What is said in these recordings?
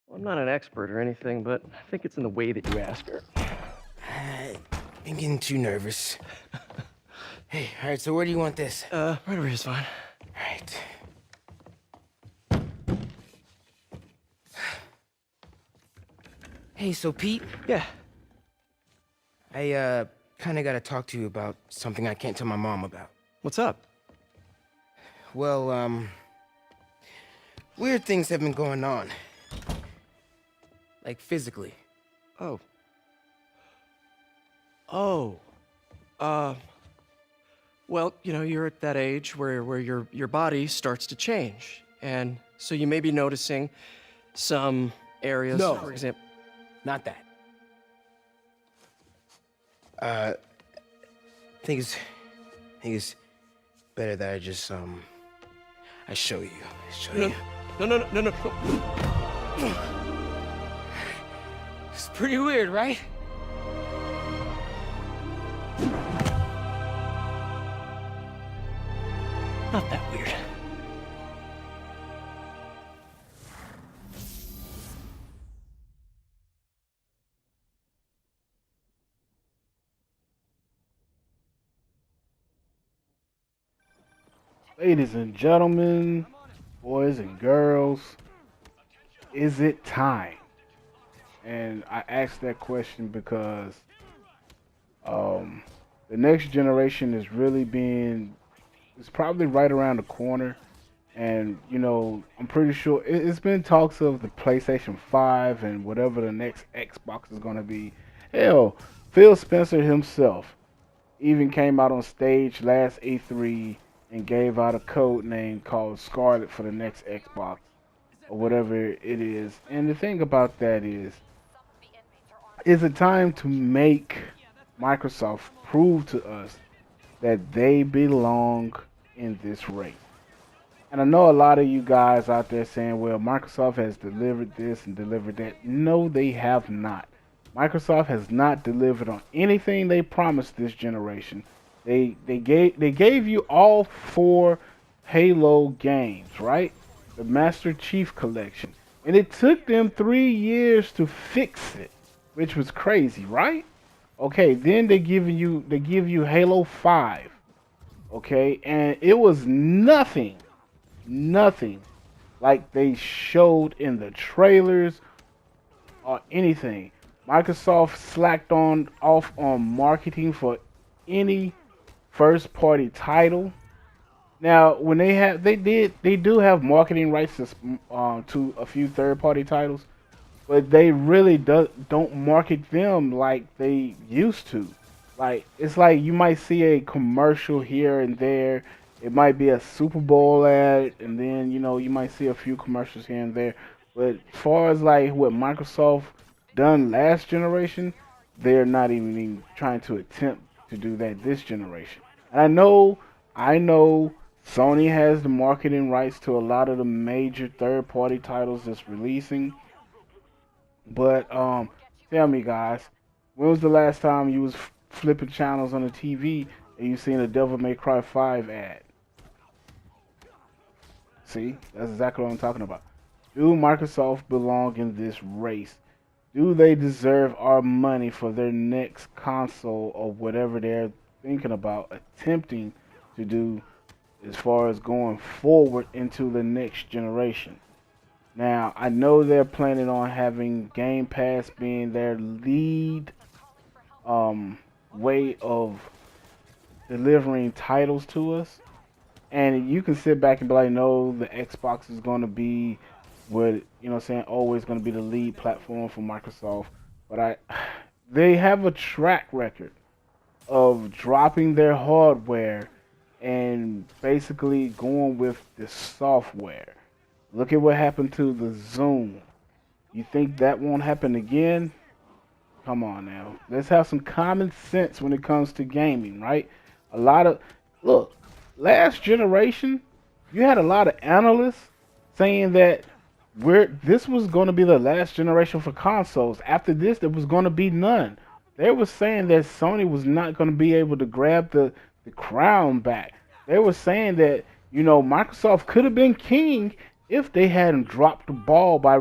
Well, I'm not an expert or anything, but I think it's in the way that you ask her. I'm getting too nervous. Hey, alright, so where do you want this? Right over here is fine. Alright. Hey, so Pete? Yeah. I, kinda gotta talk to you about something I can't tell my mom about. What's up? Well, weird things have been going on. Like, physically. Oh. Oh. Uh. Well, you're at that age where your body starts to change, and so you may be noticing some areas, No. for example. Not that. I think it's better that I just, I show you. No. It's pretty weird, right? Not that weird. Ladies and gentlemen, boys and girls, is it time? And I asked that question because the next generation is really it's probably right around the corner. And, I'm pretty sure it's been talks of the PlayStation 5 and whatever the next Xbox is going to be. Hell, Phil Spencer himself even came out on stage last E3 and gave out a code name called Scarlet for the next Xbox or whatever it is. And the thing about that is it time to make Microsoft prove to us that they belong in this race? And I know a lot of you guys out there saying, well, Microsoft has delivered this and delivered that. No, they have not. Microsoft has not delivered on anything they promised this generation. They gave you all 4 Halo games, right? The Master Chief Collection. And it took them 3 years to fix it, which was crazy, right? Okay, then they give you Halo 5. Okay, and it was nothing like they showed in the trailers or anything. Microsoft slacked off on marketing for any first party title. Now, when they do have marketing rights to a few third party titles, but they really don't market them like they used to. Like, it's like you might see a commercial here and there. It might be a Super Bowl ad, and then you might see a few commercials here and there. But as far as like what Microsoft done last generation, they're not even trying to attempt to do that this generation. And I know Sony has the marketing rights to a lot of the major third-party titles that's releasing. But tell me, guys, when was the last time you was flipping channels on the TV and you seen a Devil May Cry 5 ad? See, that's exactly what I'm talking about. Do Microsoft belong in this race? Do they deserve our money for their next console or whatever they're thinking about attempting to do as far as going forward into the next generation? Now, I know they're planning on having Game Pass being their lead way of delivering titles to us. And you can sit back and be like, no, the Xbox is going to be always going to be the lead platform for Microsoft. But they have a track record of dropping their hardware and basically going with the software. Look at what happened to the Zoom. You think that won't happen again? Come on now. Let's have some common sense when it comes to gaming, right? Look, last generation, you had a lot of analysts saying that this was going to be the last generation for consoles. After this, there was going to be none. They were saying that Sony was not going to be able to grab the crown back. They were saying that, Microsoft could have been king if they hadn't dropped the ball by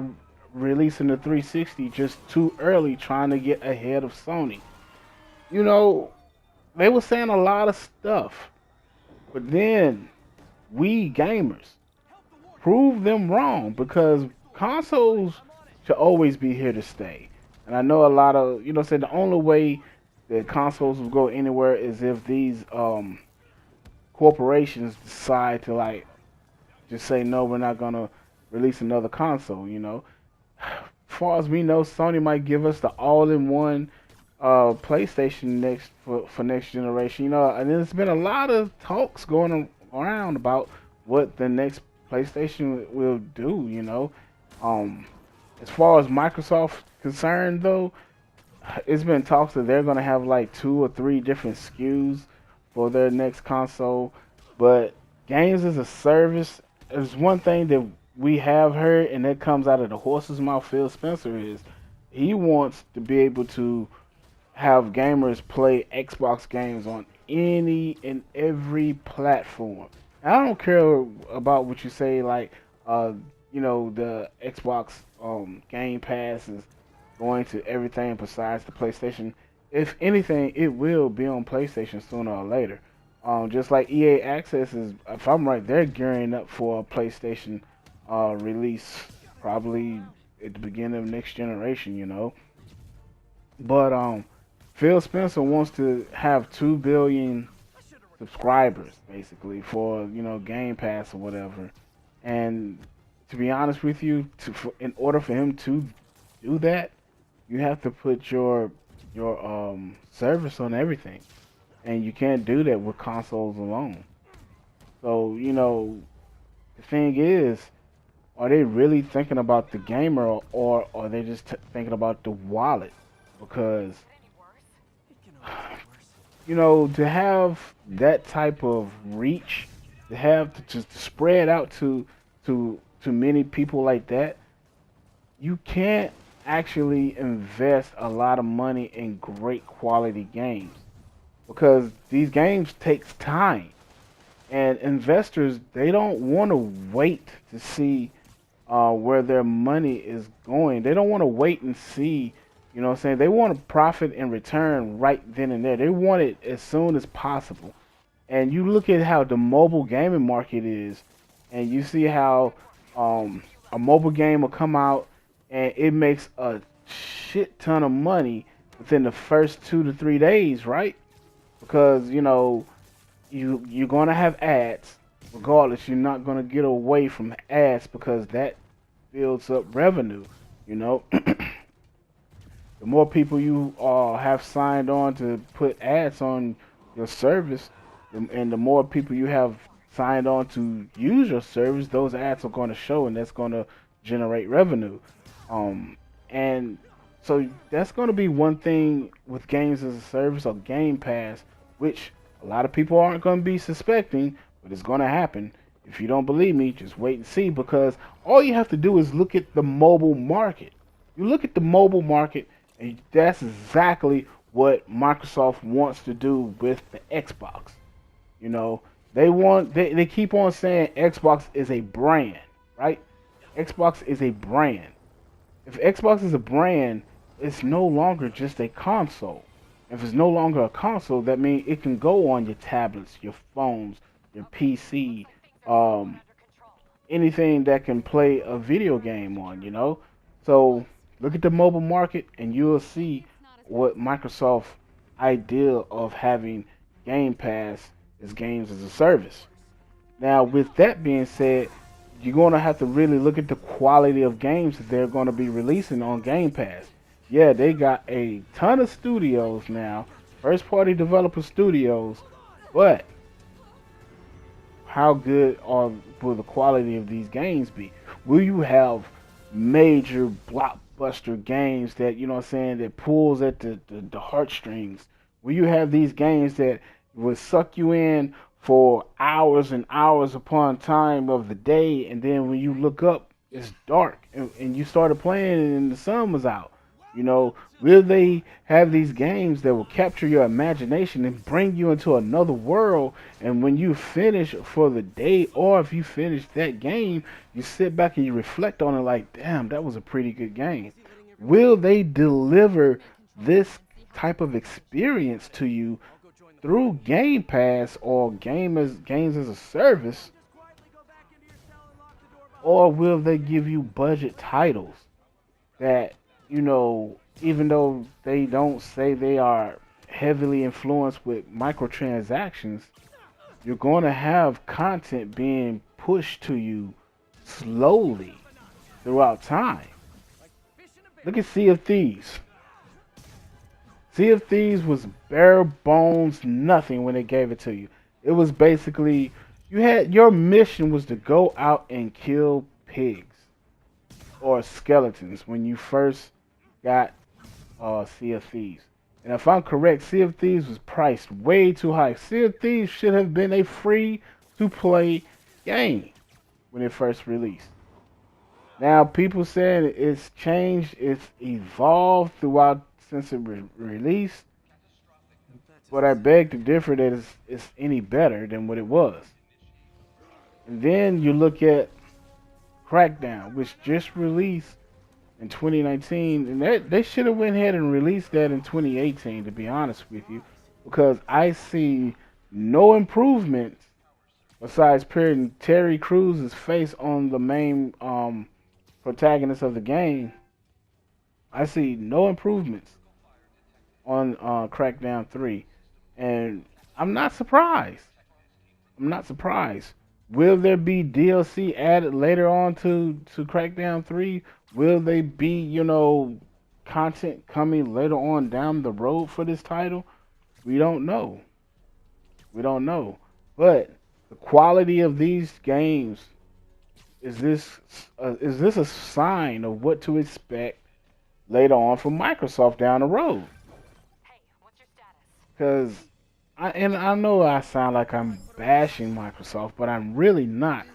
releasing the 360 just too early, trying to get ahead of Sony. You know, they were saying a lot of stuff, but then we gamers prove them wrong because consoles should always be here to stay. And I know a lot of, say the only way that consoles will go anywhere is if these corporations decide to like just say no, we're not gonna release another console. As far as we know, Sony might give us the all-in-one PlayStation for next generation. And there's been a lot of talks going around about what the next PlayStation will do. As far as Microsoft concerned, though, it's been talks that they're gonna have like 2 or 3 different SKUs for their next console. But games as a service is one thing that we have heard, and that comes out of the horse's mouth. Phil Spencer is he wants to be able to have gamers play Xbox games on any and every platform. I don't care about what you say, like the Xbox Game Pass is going to everything besides the PlayStation. If anything, it will be on PlayStation sooner or later. Just like EA Access is, if I'm right, they're gearing up for a PlayStation release probably at the beginning of next generation. But Phil Spencer wants to have 2 billion subscribers basically for Game Pass or whatever. And to be honest with you, in order for him to do that, you have to put your service on everything, and you can't do that with consoles alone. So the thing is, are they really thinking about the gamer, or are they just thinking about the wallet? Because to have that type of reach, to have to just spread out to many people like that, you can't actually invest a lot of money in great quality games because these games takes time, and investors, they don't want to wait to see where their money is going. They don't want to wait and see. What I'm saying? They want a profit and return right then and there. They want it as soon as possible. And you look at how the mobile gaming market is, and you see how a mobile game will come out and it makes a shit ton of money within the first 2 to 3 days, right? Because you're gonna have ads. Regardless, you're not gonna get away from ads because that builds up revenue. The more people you have signed on to put ads on your service, and the more people you have signed on to use your service, those ads are going to show, and that's going to generate revenue. And so that's going to be one thing with games as a service or Game Pass, which a lot of people aren't going to be suspecting, but it's going to happen. If you don't believe me, just wait and see, because all you have to do is look at the mobile market. You look at the mobile market, and that's exactly what Microsoft wants to do with the Xbox. They keep on saying Xbox is a brand, right? Xbox is a brand. If Xbox is a brand, it's no longer just a console. If it's no longer a console, that means it can go on your tablets, your phones, your PC, anything that can play a video game on. So look at the mobile market, and you'll see what Microsoft's idea of having Game Pass is games as a service. Now, with that being said, you're going to have to really look at the quality of games that they're going to be releasing on Game Pass. Yeah, they got a ton of studios now, first-party developer studios, but how good will the quality of these games be? Will you have major blockbuster games that, that pulls at the heartstrings? Will you have these games that will suck you in for hours and hours upon time of the day, and then when you look up, it's dark, and you started playing and the sun was out? You know, will they have these games that will capture your imagination and bring you into another world? And when you finish for the day, or if you finish that game, you sit back and you reflect on it like, damn, that was a pretty good game. Will they deliver this type of experience to you through Game Pass or games as a service, or will they give you budget titles that, you know, even though they don't say they are heavily influenced with microtransactions, you're going to have content being pushed to you slowly throughout time. Look at Sea of Thieves. Sea of Thieves was bare bones nothing when they gave it to you. It was basically your mission was to go out and kill pigs or skeletons when you first got Sea of Thieves. And if I'm correct, Sea of Thieves was priced way too high. Sea of Thieves should have been a free to play game when it first released. Now people saying it's changed, it's evolved throughout since it released, but I beg to differ that it's any better than what it was. And then you look at Crackdown, which just released in 2019, and they should have went ahead and released that in 2018, to be honest with you, because I see no improvements besides putting Terry Crews's face on the main protagonist of the game. I see no improvements on Crackdown 3, and I'm not surprised. I'm not surprised. Will there be DLC added later on to Crackdown 3? Will they be, you know, content coming later on down the road for this title? We don't know. We don't know. But the quality of these games, is this a sign of what to expect later on from Microsoft down the road? Because I know I sound like I'm bashing Microsoft, but I'm really not.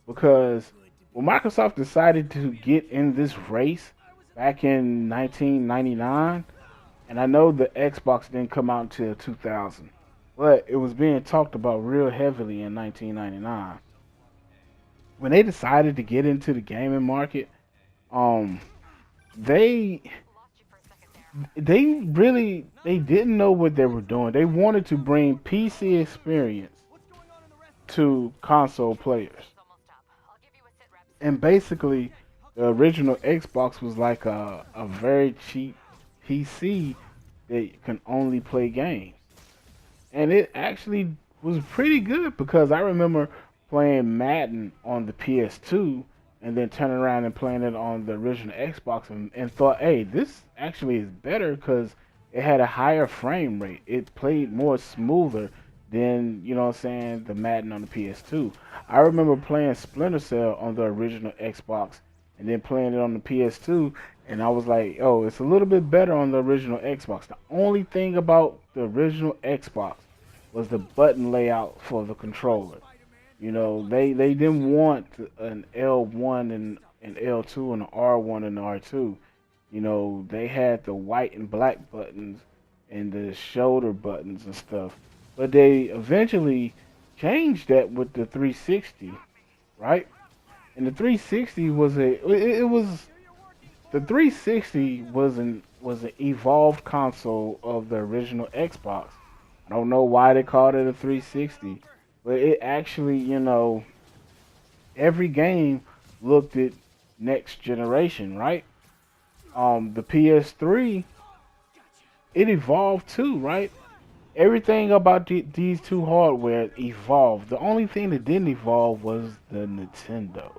Because when Microsoft decided to get in this race back in 1999, and I know the Xbox didn't come out until 2000, but it was being talked about real heavily in 1999. When they decided to get into the gaming market, they they didn't know what they were doing. They wanted to bring PC experience to console players. And basically the original Xbox was like a very cheap PC that can only play games. And it actually was pretty good because I remember playing Madden on the PS2 and then turning around and playing it on the original Xbox and thought, hey, this actually is better because it had a higher frame rate. It played more smoother than, you know what I'm saying, the Madden on the PS2. I remember playing Splinter Cell on the original Xbox and then playing it on the PS2, and I was like, oh, it's a little bit better on the original Xbox. The only thing about the original Xbox was the button layout for the controller. You know, they didn't want an L1 and an L2 and an R1 and an R2. You know, they had the white and black buttons and the shoulder buttons and stuff. But they eventually changed that with the 360, right? And the 360 was the 360 was an evolved console of the original Xbox. I don't know why they called it a 360. But it actually, you know, every game looked at next generation, right? The PS3, it evolved too, right? Everything about these two hardware evolved. The only thing that didn't evolve was the Nintendo.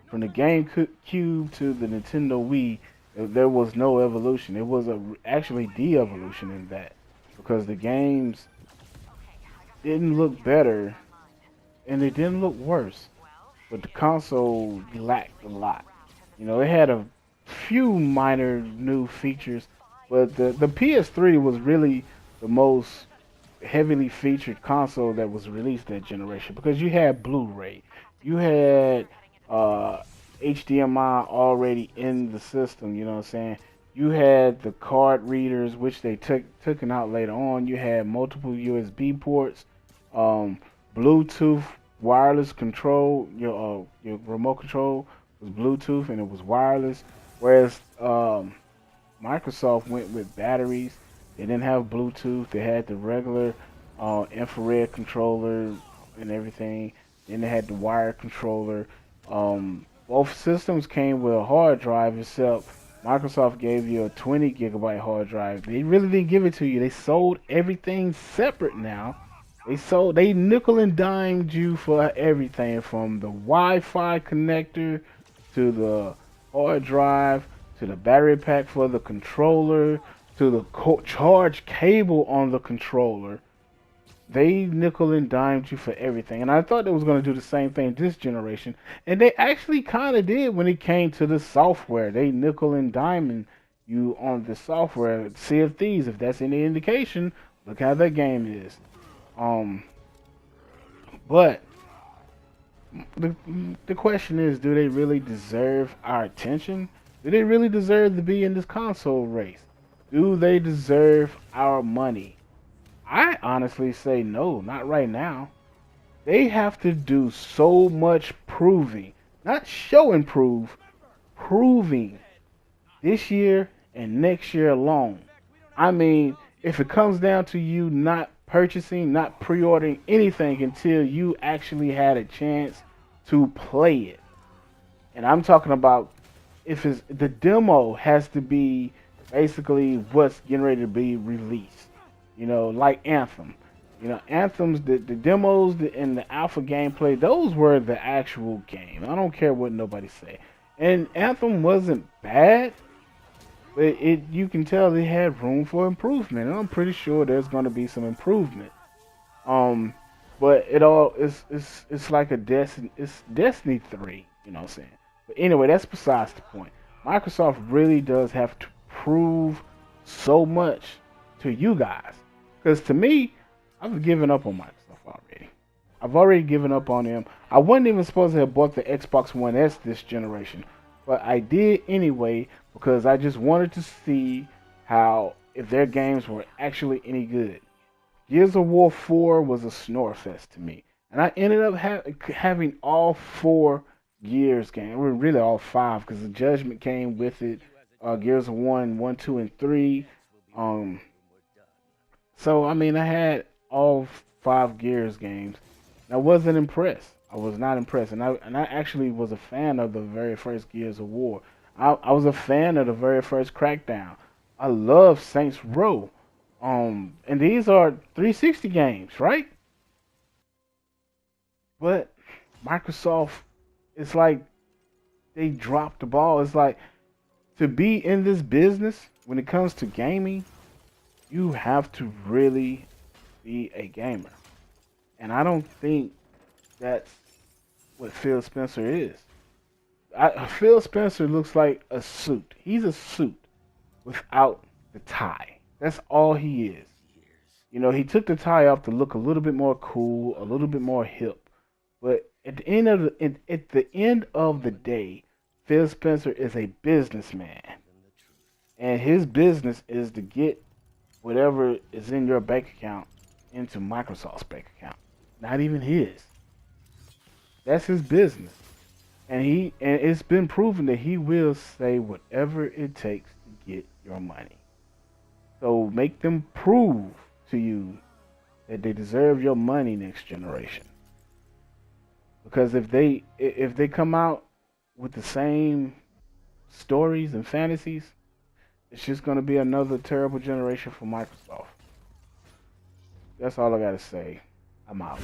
From the GameCube to the Nintendo Wii, there was no evolution. It was actually de-evolution in that because the games didn't look better and it didn't look worse, but the console lacked a lot. You know, it had a few minor new features, but the PS3 was really the most heavily featured console that was released that generation because you had Blu-ray, you had HDMI already in the system. You know what I'm saying? You had the card readers, which they took out later on. You had multiple USB ports, um, Bluetooth wireless control. Your remote control was Bluetooth and it was wireless. Whereas Microsoft went with batteries. They didn't have Bluetooth. They had the regular infrared controller and everything. Then they had the wired controller. Both systems came with a hard drive, except Microsoft gave you a 20 gigabyte hard drive. They really didn't give it to you. They sold everything separate now. They nickel and dimed you for everything from the Wi-Fi connector to the hard drive to the battery pack for the controller to the charge cable on the controller. They nickel and dimed you for everything. And I thought they was going to do the same thing this generation. And they actually kind of did when it came to the software. They nickel and diamond you on the software. Sea of Thieves, if that's any indication, look how that game is. But the question is, do they really deserve our attention? Do they really deserve to be in this console race? Do they deserve our money? I honestly say no, not right now. They have to do so much proving, not show and prove, proving this year and next year alone. I mean, if it comes down to you not purchasing, not pre-ordering anything until you actually had a chance to play it. And I'm talking about if it's the demo has to be basically what's getting ready to be released. You know, like Anthem. You know, Anthem's the demos and the alpha gameplay, those were the actual game. I don't care what nobody say. And Anthem wasn't bad, but you can tell they had room for improvement. And I'm pretty sure there's going to be some improvement. But it all it's like it's Destiny 3, you know what I'm saying? But anyway, that's besides the point. Microsoft really does have to prove so much to you guys. Because to me, I've given up on Microsoft already. I've already given up on them. I wasn't even supposed to have bought the Xbox One S this generation. But I did anyway because I just wanted to see how, if their games were actually any good. Gears of War 4 was a snore fest to me. And I ended up having all 4 Gears games. Well, really all 5 because the Judgment came with it. Gears of War 1, 2, and 3. So, I mean, I had all 5 Gears games. I wasn't impressed. I was not impressed. And I actually was a fan of the very first Gears of War. I was a fan of the very first Crackdown. I love Saints Row. And these are 360 games, right? But Microsoft, it's like they dropped the ball. It's like, to be in this business, when it comes to gaming, you have to really be a gamer. And I don't think that's what Phil Spencer is. Phil Spencer looks like a suit. He's a suit without the tie. That's all he is. You know, he took the tie off to look a little bit more cool, a little bit more hip. But at the end of the day, Phil Spencer is a businessman. And his business is to get whatever is in your bank account into Microsoft's bank account. Not even his. That's his business. And it's been proven that he will say whatever it takes to get your money. So make them prove to you that they deserve your money next generation. Because if they come out with the same stories and fantasies, it's just going to be another terrible generation for Microsoft. That's all I got to say. I'm out.